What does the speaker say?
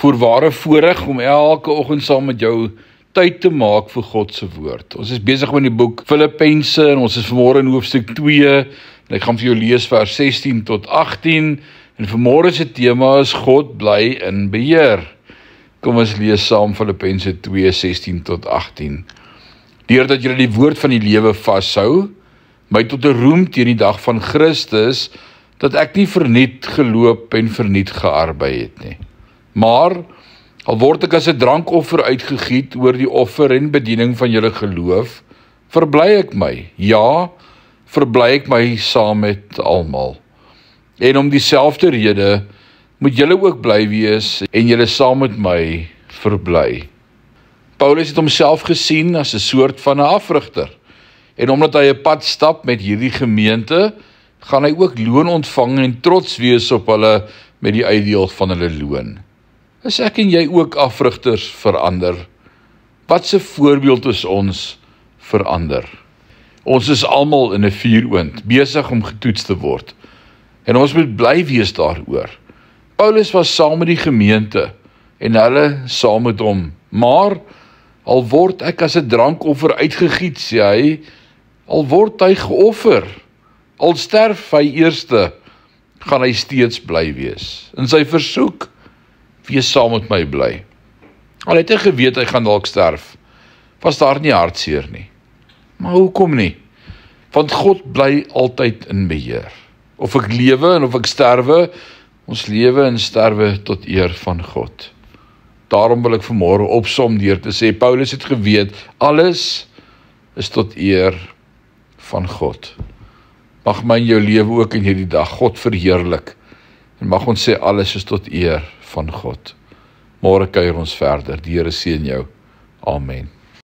voorware voorreg om elke oggend saam met jou tyd te maak vir God se woord. Ons is besig met die boek Filippense en ons is vanmôre in hoofstuk 2 en ek gaan vir jou lees vers 16 tot 18 en vanmôre se tema is God bly in beheer. Kom ons lees saam Filippense 2, 16 tot 18. Deurdat julle die woord van die lewe vashou, my tot 'n roem teen die dag van Christus, dat ek nie verniet geloop en verniet gearbei het nie. Maar, al word ek as 'n drankoffer uitgegiet oor die offer en bediening van julle geloof, verbly ek my, ja, verbly ek my saam met almal. En om dieselfde rede, moet julle ook bly wees en julle saam met my verbly. Paulus het homself gesien as 'n soort van 'n afrigter. En omdat hy 'n pad stap met hierdie gemeente, gaan hy ook loon ontvang en trots wees op hulle met die uitdeel van hulle loon. Is ek en jy ook afrigters verander? Wat 'n voorbeeld is ons verander? Ons is almal in 'n vuuroond, besig om getoets te word. En ons moet bly wees daaroor. Paulus was saam met die gemeente en hulle saam met hom. Maar al word ek as 'n drankoffer uitgegiet, sê hy, al word hy geoffer, al sterf hy eerste, gaan hy steeds bly wees. In sy versoek, wees saam met my bly. Al het hy geweet hy gaan dalk sterf, was daar nie hartseer nie. Maar hoekom nie? Want God bly altyd in beheer. Of ek lewe en of ek sterwe, ons lewe en sterwe tot eer van God. Daarom wil ek vanmôre opsom deur te sê, Paulus het geweet, alles is tot eer van God. Mag my in jou lewe ook in hierdie dag God verheerlik, en mag ons sê, alles is tot eer van God. Môre kuier ons verder, die Here seën jou. Amen.